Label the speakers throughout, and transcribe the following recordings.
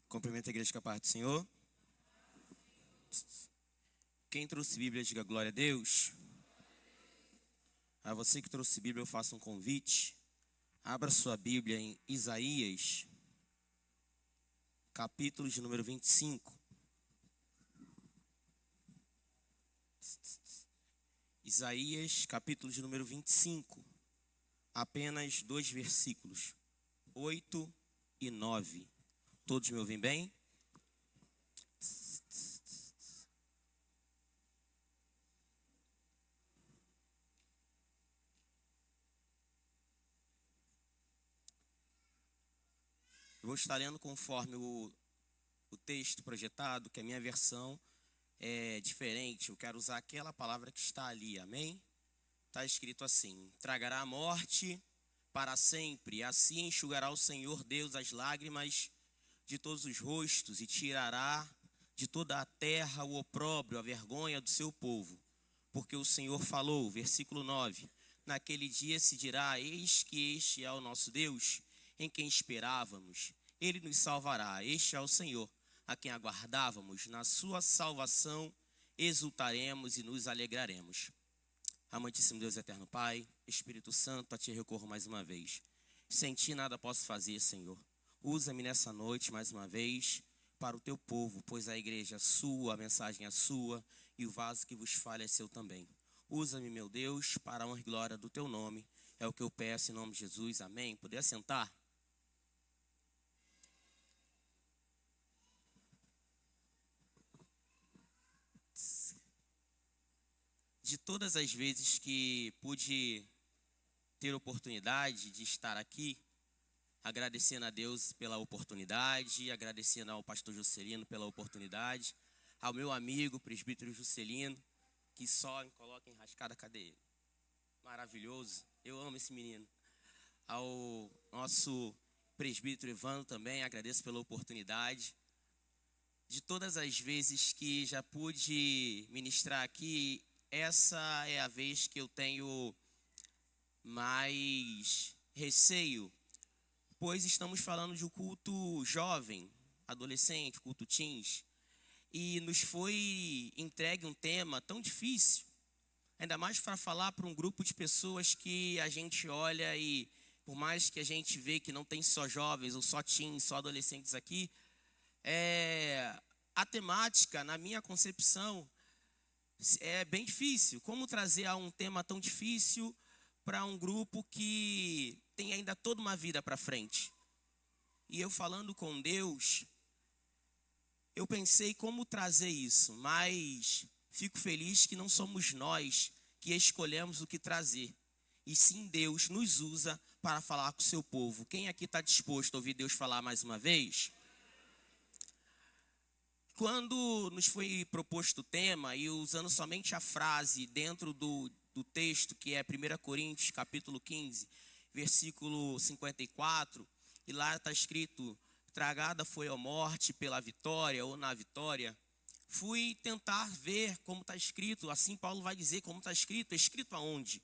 Speaker 1: Cumprimento a igreja com a paz do Senhor. Quem trouxe Bíblia, diga glória a Deus. A você que trouxe Bíblia, eu faço um convite. Abra sua Bíblia em Isaías, capítulo de número 25. Isaías, capítulo de número 25. Apenas 2 versículos, 8 e 9. Todos me ouvem bem? Eu vou estar lendo conforme o texto projetado, que a minha versão é diferente. Eu quero usar aquela palavra que está ali, amém? Está escrito assim: tragará a morte para sempre, assim enxugará o Senhor Deus as lágrimas de todos os rostos e tirará de toda a terra o opróbrio, a vergonha do seu povo. Porque o Senhor falou, versículo 9, naquele dia se dirá: eis que este é o nosso Deus, em quem esperávamos, ele nos salvará. Este é o Senhor, a quem aguardávamos, na sua salvação exultaremos e nos alegraremos. Amantíssimo Deus eterno Pai, Espírito Santo, a ti recorro mais uma vez. Sem ti nada posso fazer, Senhor. Usa-me nessa noite mais uma vez para o teu povo, pois a igreja é sua, a mensagem é sua e o vaso que vos fala é seu também. Usa-me, meu Deus, para a honra e glória do teu nome. É o que eu peço em nome de Jesus, amém. Poder assentar? De todas as vezes que pude ter oportunidade de estar aqui, agradecendo a Deus pela oportunidade, agradecendo ao pastor Juscelino pela oportunidade, ao meu amigo, presbítero Juscelino, que só me coloca enrascada, cadê ele? Maravilhoso, eu amo esse menino. Ao nosso presbítero Evandro também, agradeço pela oportunidade. De todas as vezes que já pude ministrar aqui, essa é a vez que eu tenho mais receio, pois estamos falando de um culto jovem, adolescente, culto teens, e nos foi entregue um tema tão difícil, ainda mais para falar para um grupo de pessoas que a gente olha e, por mais que a gente vê que não tem só jovens ou só teens, só adolescentes aqui, a temática, na minha concepção, é bem difícil. Como trazer um tema tão difícil para um grupo que tem ainda toda uma vida para frente? E eu falando com Deus, eu pensei como trazer isso, mas fico feliz que não somos nós que escolhemos o que trazer, e sim Deus nos usa para falar com o seu povo. Quem aqui está disposto a ouvir Deus falar mais uma vez? Quando nos foi proposto o tema, e usando somente a frase dentro do texto, que é 1 Coríntios, capítulo 15, versículo 54, e lá está escrito: tragada foi a morte pela vitória, ou na vitória. Fui tentar ver como está escrito, assim Paulo vai dizer como está escrito aonde?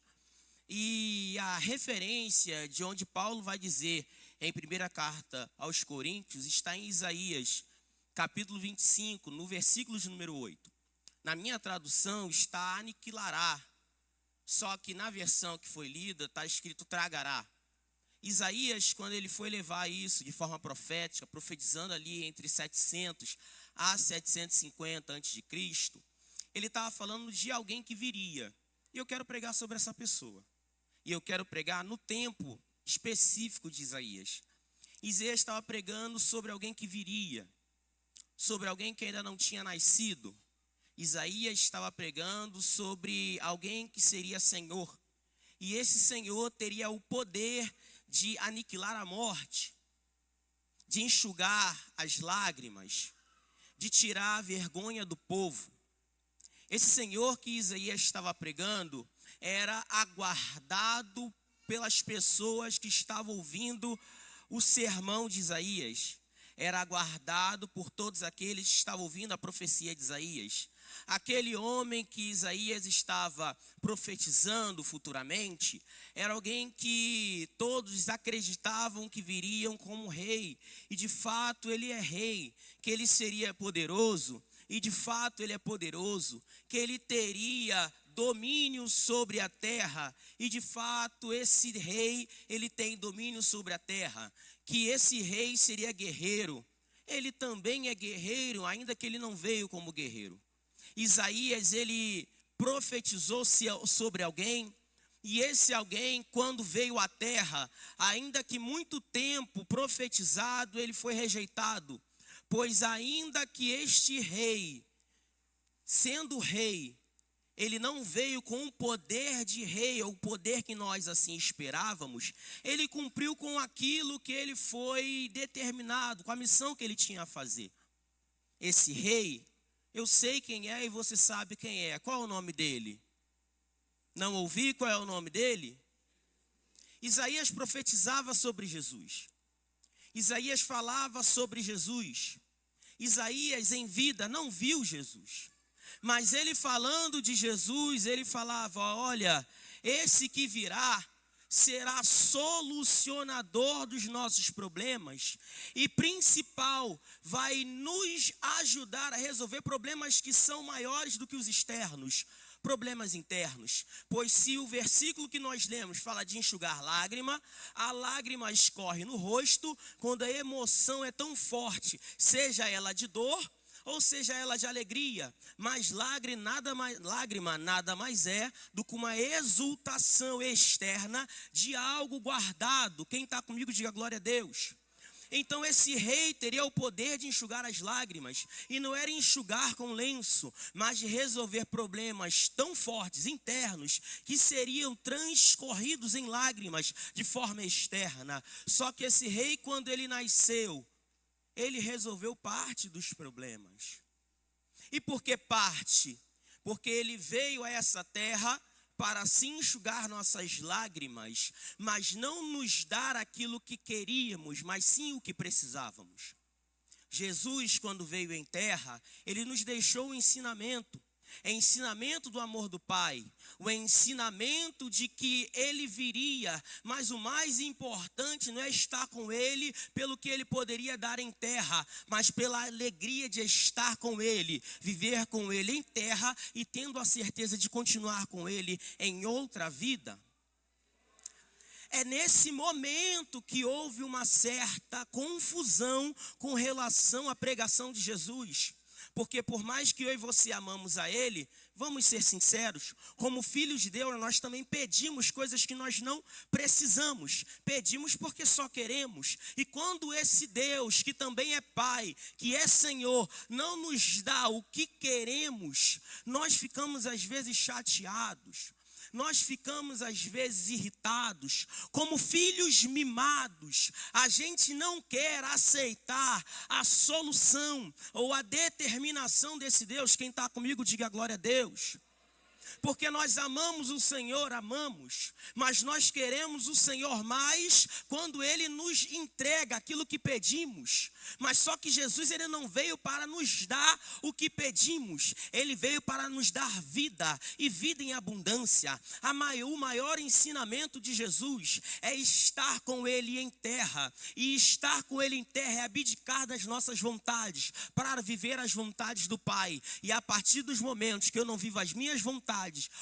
Speaker 1: E a referência de onde Paulo vai dizer em primeira carta aos Coríntios está em Isaías, capítulo 25, no versículo de número 8. Na minha tradução está aniquilará, só que na versão que foi lida está escrito tragará. Isaías, quando ele foi levar isso de forma profética, profetizando ali entre 700 a 750 a.C., ele estava falando de alguém que viria. E eu quero pregar sobre essa pessoa. E eu quero pregar no tempo específico de Isaías. Isaías estava pregando sobre alguém que viria, sobre alguém que ainda não tinha nascido. Isaías estava pregando sobre alguém que seria Senhor. E esse Senhor teria o poder de aniquilar a morte, de enxugar as lágrimas, de tirar a vergonha do povo. Esse Senhor que Isaías estava pregando era aguardado pelas pessoas que estavam ouvindo o sermão de Isaías. Era aguardado por todos aqueles que estavam ouvindo a profecia de Isaías. aquele homem que Isaías estava profetizando futuramente, era alguém que todos acreditavam que viriam como rei. E de fato ele é rei, que ele seria poderoso. E de fato ele é poderoso, que ele teria domínio sobre a terra. E de fato esse rei, ele tem domínio sobre a terra. Que esse rei seria guerreiro. Ele também é guerreiro, ainda que ele não veio como guerreiro. Isaías, ele profetizou sobre alguém, e esse alguém, quando veio à terra, ainda que muito tempo profetizado, ele foi rejeitado. Pois ainda que este rei, sendo rei, ele não veio com o poder de rei, ou o poder que nós assim esperávamos, ele cumpriu com aquilo que ele foi determinado, com a missão que ele tinha a fazer. Esse rei, eu sei quem é e você sabe quem é. Qual é o nome dele? Não ouvi? Qual é o nome dele? Isaías profetizava sobre Jesus. Isaías falava sobre Jesus. Isaías em vida não viu Jesus. Mas ele falando de Jesus, ele falava, olha, esse que virá será solucionador dos nossos problemas e principal, vai nos ajudar a resolver problemas que são maiores do que os externos, problemas internos. Pois se o versículo que nós lemos fala de enxugar lágrima, a lágrima escorre no rosto quando a emoção é tão forte, seja ela de dor, ou seja ela de alegria, mas lágrima nada mais é do que uma exultação externa de algo guardado. Quem está comigo diga glória a Deus. Então esse rei teria o poder de enxugar as lágrimas, e não era enxugar com lenço, mas de resolver problemas tão fortes, internos, que seriam transcorridos em lágrimas de forma externa. Só que esse rei, quando ele nasceu, ele resolveu parte dos problemas. E por que parte? Porque ele veio a essa terra para se enxugar nossas lágrimas, mas não nos dar aquilo que queríamos, mas sim o que precisávamos. Jesus, quando veio em terra, ele nos deixou o ensinamento do amor do Pai, o ensinamento de que ele viria, mas o mais importante não é estar com ele pelo que ele poderia dar em terra, mas pela alegria de estar com ele, viver com ele em terra e tendo a certeza de continuar com ele em outra vida. É nesse momento que houve uma certa confusão com relação à pregação de Jesus. Porque por mais que eu e você amamos a Ele, vamos ser sinceros, como filhos de Deus, nós também pedimos coisas que nós não precisamos. Pedimos porque só queremos. E quando esse Deus, que também é Pai, que é Senhor, não nos dá o que queremos, nós ficamos às vezes chateados. Nós ficamos às vezes irritados, como filhos mimados. A gente não quer aceitar a solução ou a determinação desse Deus. Quem está comigo, diga glória a Deus. Porque nós amamos o Senhor, amamos, mas nós queremos o Senhor mais quando Ele nos entrega aquilo que pedimos. Mas só que Jesus, Ele não veio para nos dar o que pedimos, Ele veio para nos dar vida, e vida em abundância. O maior ensinamento de Jesus é estar com Ele em terra, e estar com Ele em terra é abdicar das nossas vontades, para viver as vontades do Pai. E a partir dos momentos que eu não vivo as minhas vontades,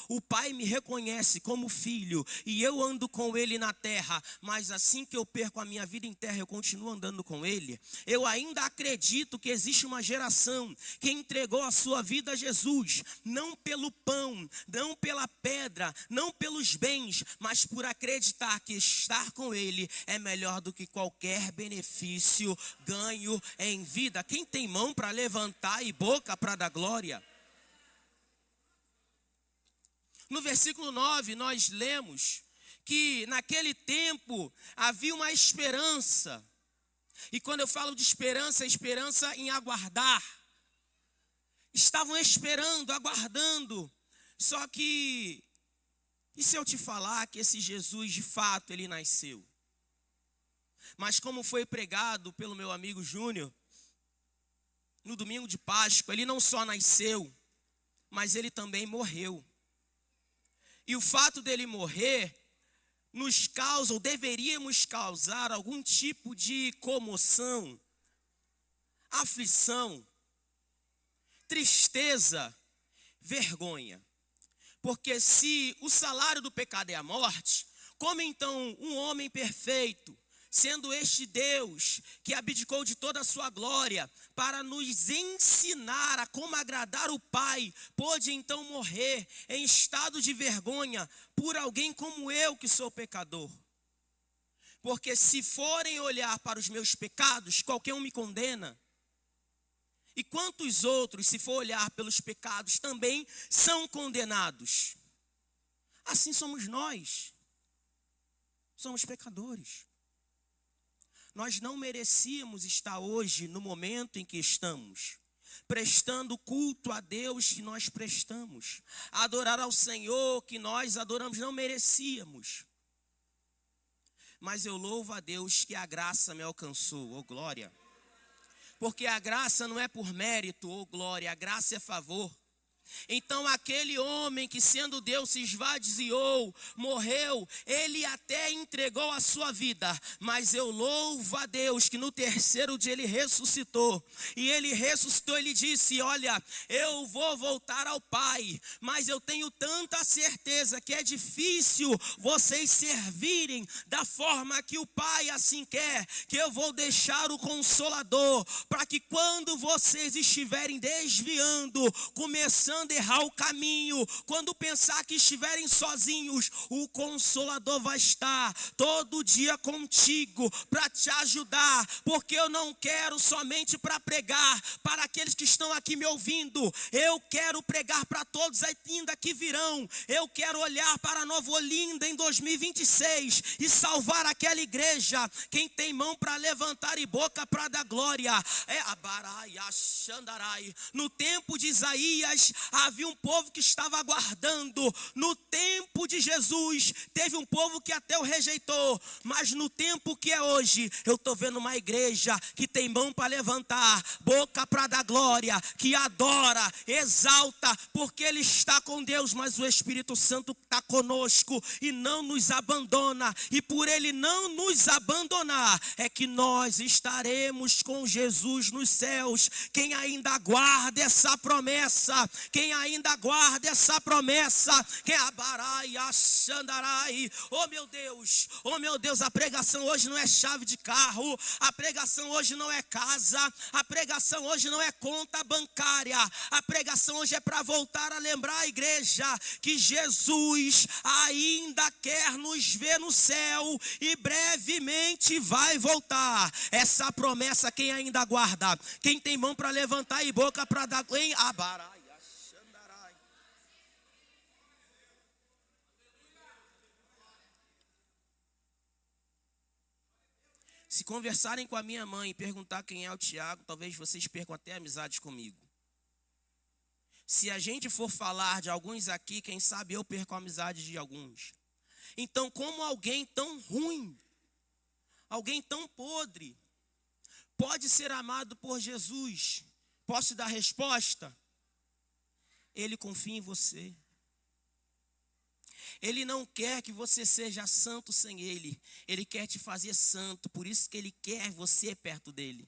Speaker 1: o Pai me reconhece como filho e eu ando com Ele na terra, mas assim que eu perco a minha vida em terra, eu continuo andando com Ele. Eu ainda acredito que existe uma geração que entregou a sua vida a Jesus, não pelo pão, não pela pedra, não pelos bens, mas por acreditar que estar com Ele é melhor do que qualquer benefício, ganho em vida. Quem tem mão para levantar e boca para dar glória? No versículo 9, nós lemos que naquele tempo havia uma esperança. E quando eu falo de esperança, é esperança em aguardar. Estavam esperando, aguardando. Só que, e se eu te falar que esse Jesus, de fato, ele nasceu? Mas como foi pregado pelo meu amigo Júnior, no domingo de Páscoa, ele não só nasceu, mas ele também morreu. E o fato dele morrer nos causa, ou deveríamos causar, algum tipo de comoção, aflição, tristeza, vergonha. Porque se o salário do pecado é a morte, como então um homem perfeito, sendo este Deus que abdicou de toda a sua glória para nos ensinar a como agradar o Pai, pôde então morrer em estado de vergonha por alguém como eu que sou pecador? Porque se forem olhar para os meus pecados, qualquer um me condena. E quantos outros, se for olhar pelos pecados, também são condenados? Assim somos nós. Somos pecadores. Nós não merecíamos estar hoje no momento em que estamos, prestando culto a Deus que nós prestamos, adorar ao Senhor que nós adoramos, não merecíamos. Mas eu louvo a Deus que a graça me alcançou, oh glória. Porque a graça não é por mérito, oh glória, a graça é favor. Então aquele homem que sendo Deus se esvaziou, morreu, ele até entregou a sua vida, mas eu louvo a Deus que no terceiro dia ele ressuscitou, e ele ressuscitou, ele disse, olha, eu vou voltar ao Pai, mas eu tenho tanta certeza que é difícil vocês servirem da forma que o Pai assim quer, que eu vou deixar o Consolador, para que quando vocês estiverem desviando, começando a errar o caminho, quando pensar que estiverem sozinhos, o Consolador vai estar todo dia contigo para te ajudar, porque eu não quero somente para pregar para aqueles que estão aqui me ouvindo, eu quero pregar para todos ainda que virão. Eu quero olhar para Nova Olinda em 2026 e salvar aquela igreja. Quem tem mão para levantar e boca para dar glória é Abarai, Xandarai. No tempo de Isaías havia um povo que estava aguardando. No tempo de Jesus teve um povo que até o rejeitou, mas no tempo que é hoje, eu estou vendo uma igreja que tem mão para levantar, boca para dar glória, que adora, exalta, porque ele está com Deus, mas o Espírito Santo está conosco e não nos abandona, e por ele não nos abandonar, é que nós estaremos com Jesus nos céus. Quem ainda aguarda essa promessa, quem ainda aguarda essa promessa, quem abarai, achandarai, oh meu Deus, a pregação hoje não é chave de carro, a pregação hoje não é casa, a pregação hoje não é conta bancária, a pregação hoje é para voltar a lembrar a igreja que Jesus ainda quer nos ver no céu e brevemente vai voltar. Essa promessa quem ainda aguarda, quem tem mão para levantar e boca para dar, em abarai, achandarai. Se conversarem com a minha mãe e perguntar quem é o Tiago, talvez vocês percam até amizades comigo. Se a gente for falar de alguns aqui, quem sabe eu perco a amizade de alguns. Então, como alguém tão ruim, alguém tão podre, pode ser amado por Jesus? Posso dar resposta? Ele confia em você. Ele não quer que você seja santo sem ele. Ele quer te fazer santo. Por isso que ele quer você perto dele.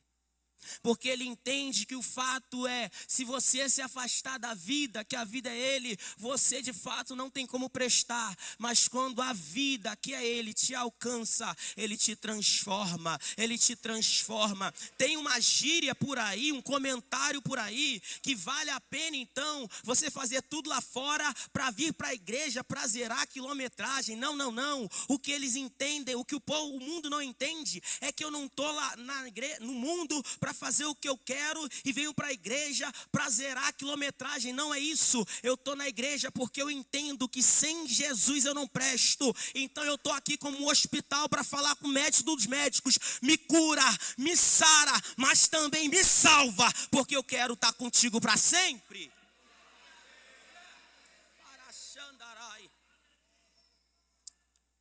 Speaker 1: Porque ele entende que o fato é, se você se afastar da vida, que a vida é ele, você de fato não tem como prestar. Mas quando a vida, que é ele, te alcança, ele te transforma, ele te transforma. Tem uma gíria por aí, um comentário por aí, que vale a pena então você fazer tudo lá fora para vir para a igreja, para zerar a quilometragem. Não. O que eles entendem, o que o mundo não entende, é que eu não estou lá no mundo para fazer o que eu quero e venho para a igreja para zerar a quilometragem. Não é isso. Eu estou na igreja porque eu entendo que sem Jesus eu não presto. Então eu estou aqui como um hospital para falar com o médico dos médicos. Me cura, me sara, mas também me salva, porque eu quero estar contigo para sempre.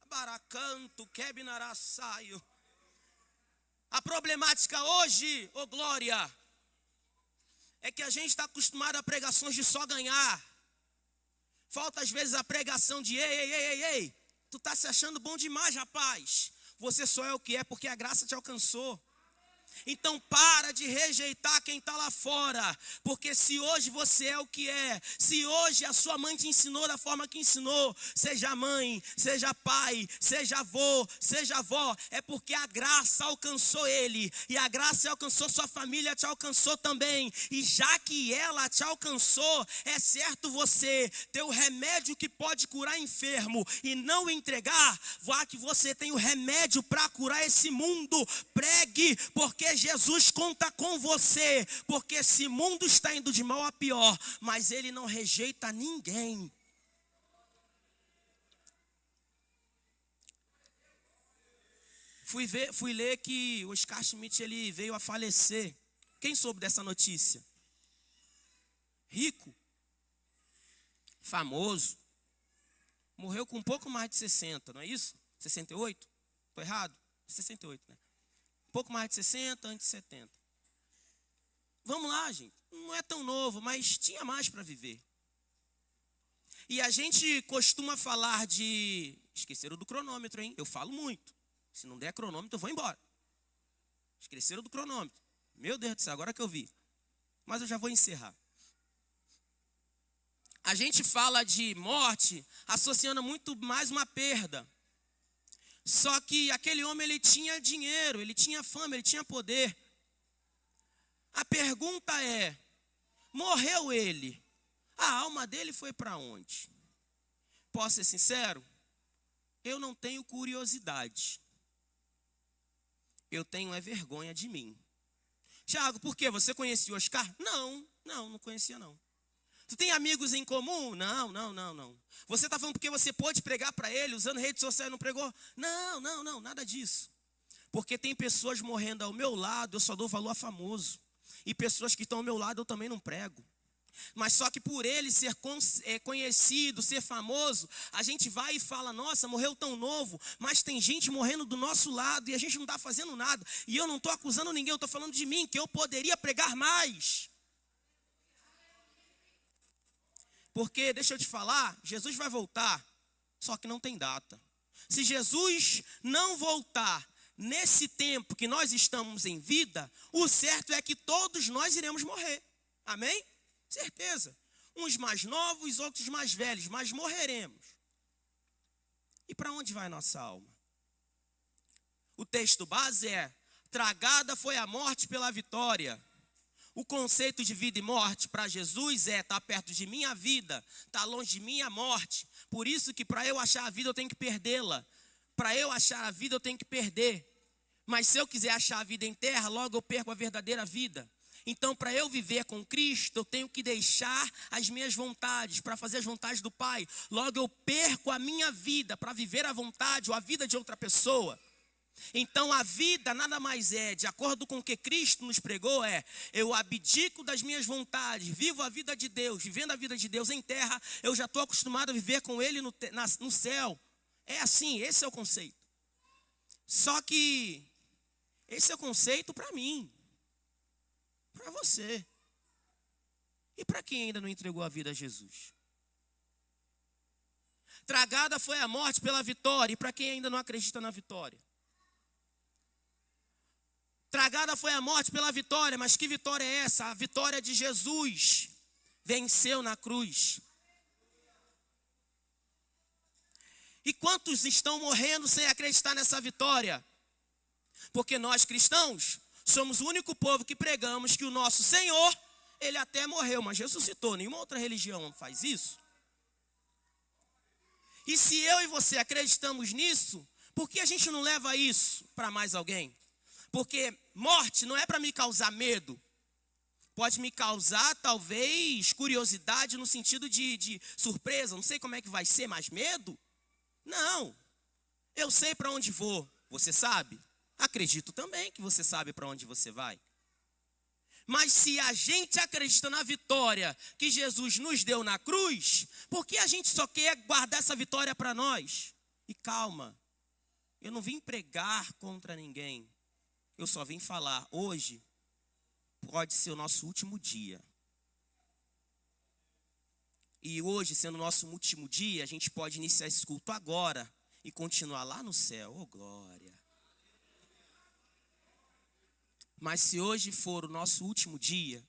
Speaker 1: Baracanto, quebinaraçaio. A problemática hoje, oh glória, é que a gente está acostumado a pregações de só ganhar. Falta às vezes a pregação de ei. Tu tá se achando bom demais, rapaz. Você só é o que é porque a graça te alcançou. Então para de rejeitar quem está lá fora, porque se hoje você é o que é, se hoje a sua mãe te ensinou da forma que ensinou, seja mãe, seja pai, seja avô, seja avó, é porque a graça alcançou ele, e a graça alcançou sua família, te alcançou também, e já que ela te alcançou, é certo você ter o remédio que pode curar enfermo e não entregar, vá que você tem o remédio para curar esse mundo. Pregue, porque Jesus conta com você, porque esse mundo está indo de mal a pior, mas ele não rejeita ninguém. Fui ler que o Oscar Schmidt ele veio a falecer. Quem soube dessa notícia? Rico, famoso, morreu com um pouco mais de 60, não é isso? 68? Estou errado? 68, né? Um pouco mais de 60, antes de 70. Vamos lá, gente. Não é tão novo, mas tinha mais para viver. E a gente costuma falar de... Esqueceram do cronômetro, hein? Eu falo muito. Se não der cronômetro, eu vou embora. Esqueceram do cronômetro. Meu Deus do céu, agora que eu vi. Mas eu já vou encerrar. A gente fala de morte associando muito mais uma perda. Só que aquele homem, ele tinha dinheiro, ele tinha fama, ele tinha poder. A pergunta é, morreu ele, a alma dele foi para onde? Posso ser sincero? Eu não tenho curiosidade. Eu tenho é vergonha de mim. Tiago, por quê? Você conhecia o Oscar? Não conhecia não. Tu tem amigos em comum? Não. Você está falando porque você pôde pregar para ele usando redes sociais e não pregou? Não, nada disso. Porque tem pessoas morrendo ao meu lado, eu só dou valor a famoso. E pessoas que estão ao meu lado eu também não prego. Mas só que por ele ser conhecido, ser famoso, a gente vai e fala, nossa, morreu tão novo, mas tem gente morrendo do nosso lado e a gente não está fazendo nada. E eu não estou acusando ninguém, eu estou falando de mim, que eu poderia pregar mais. Porque, deixa eu te falar, Jesus vai voltar, só que não tem data. Se Jesus não voltar nesse tempo que nós estamos em vida, o certo é que todos nós iremos morrer. Amém? Certeza. Uns mais novos, outros mais velhos, mas morreremos. E para onde vai nossa alma? O texto base é, tragada foi a morte pela vitória. O conceito de vida e morte para Jesus é, está perto de mim a vida, está longe de mim a morte. Por isso que para eu achar a vida eu tenho que perdê-la. Para eu achar a vida eu tenho que perder. Mas se eu quiser achar a vida em terra, logo eu perco a verdadeira vida. Então para eu viver com Cristo, eu tenho que deixar as minhas vontades, para fazer as vontades do Pai. Logo eu perco a minha vida para viver a vontade ou a vida de outra pessoa. Então a vida nada mais é, de acordo com o que Cristo nos pregou, é eu abdico das minhas vontades, vivo a vida de Deus, vivendo a vida de Deus em terra, eu já estou acostumado a viver com Ele no céu. É assim, esse é o conceito. Só que esse é o conceito para mim, para você. E para quem ainda não entregou a vida a Jesus? Tragada foi a morte pela vitória, e para quem ainda não acredita na vitória? Tragada foi a morte pela vitória, mas que vitória é essa? A vitória de Jesus venceu na cruz. E quantos estão morrendo sem acreditar nessa vitória? Porque nós cristãos somos o único povo que pregamos que o nosso Senhor, ele até morreu, mas ressuscitou. Nenhuma outra religião faz isso. E se eu e você acreditamos nisso, por que a gente não leva isso para mais alguém? Porque morte não é para me causar medo. Pode me causar, talvez, curiosidade no sentido de surpresa. Não sei como é que vai ser, mas medo? Não. Eu sei para onde vou. Você sabe? Acredito também que você sabe para onde você vai. Mas se a gente acredita na vitória que Jesus nos deu na cruz, por que a gente só quer guardar essa vitória para nós? E calma, eu não vim pregar contra ninguém. Eu só vim falar, hoje pode ser o nosso último dia. E hoje, sendo o nosso último dia, a gente pode iniciar esse culto agora e continuar lá no céu. Oh, glória! Mas se hoje for o nosso último dia,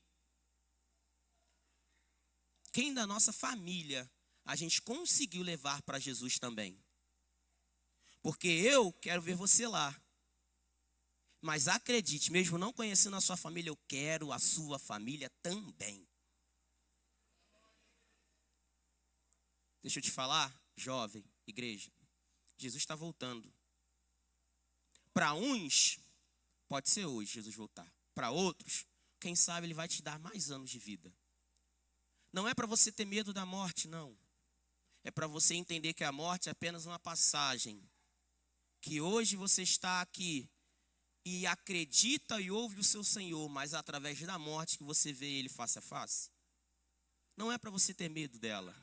Speaker 1: quem da nossa família a gente conseguiu levar para Jesus também? Porque eu quero ver você lá. Mas acredite, mesmo não conhecendo a sua família, eu quero a sua família também. Deixa eu te falar, jovem, igreja, Jesus está voltando. Para uns, pode ser hoje Jesus voltar. Para outros, quem sabe ele vai te dar mais anos de vida. Não é para você ter medo da morte, não. É para você entender que a morte é apenas uma passagem. Que hoje você está aqui e acredita e ouve o seu Senhor, mas através da morte que você vê ele face a face. Não é para você ter medo dela.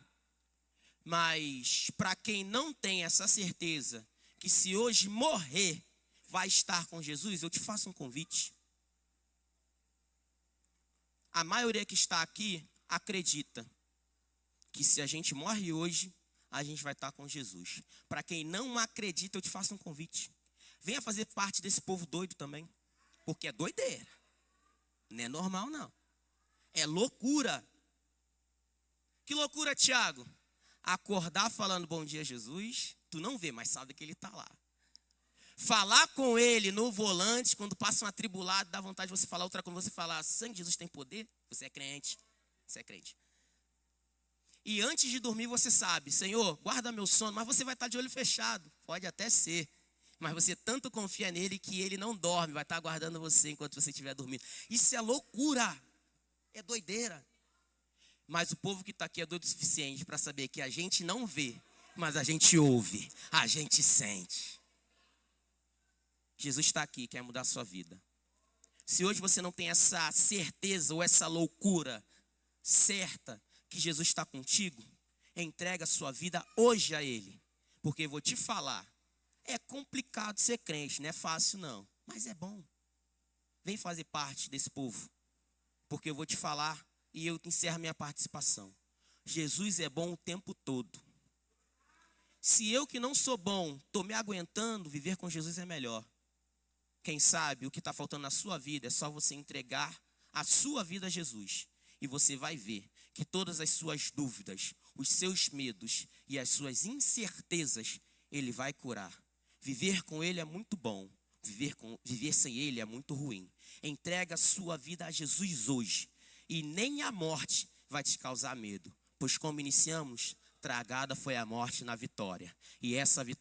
Speaker 1: Mas para quem não tem essa certeza, que se hoje morrer, vai estar com Jesus, eu te faço um convite. A maioria que está aqui acredita que se a gente morre hoje, a gente vai estar com Jesus. Para quem não acredita, eu te faço um convite. Venha fazer parte desse povo doido também. Porque é doideira. Não é normal, não. É loucura. Que loucura, Tiago? Acordar falando bom dia, Jesus. Tu não vê, mas sabe que ele está lá. Falar com ele no volante, quando passa uma atribulada, dá vontade de você falar outra coisa. Você falar, sangue de Jesus tem poder? Você é crente. Você é crente. E antes de dormir você sabe, Senhor, guarda meu sono, mas você vai estar de olho fechado. Pode até ser. Mas você tanto confia nele que ele não dorme, vai estar aguardando você enquanto você estiver dormindo. Isso é loucura. É doideira. Mas o povo que está aqui é doido o suficiente para saber que a gente não vê, mas a gente ouve, a gente sente. Jesus está aqui, quer mudar a sua vida. Se hoje você não tem essa certeza ou essa loucura certa que Jesus está contigo, entrega a sua vida hoje a Ele. Porque eu vou te falar, é complicado ser crente, não é fácil não, mas é bom. Vem fazer parte desse povo, porque eu vou te falar e eu encerro minha participação. Jesus é bom o tempo todo. Se eu que não sou bom, estou me aguentando, viver com Jesus é melhor. Quem sabe o que está faltando na sua vida é só você entregar a sua vida a Jesus. E você vai ver que todas as suas dúvidas, os seus medos e as suas incertezas, Ele vai curar. Viver com Ele é muito bom. Viver sem Ele é muito ruim. Entrega a sua vida a Jesus hoje. E nem a morte vai te causar medo. Pois como iniciamos, tragada foi a morte na vitória. E essa vitória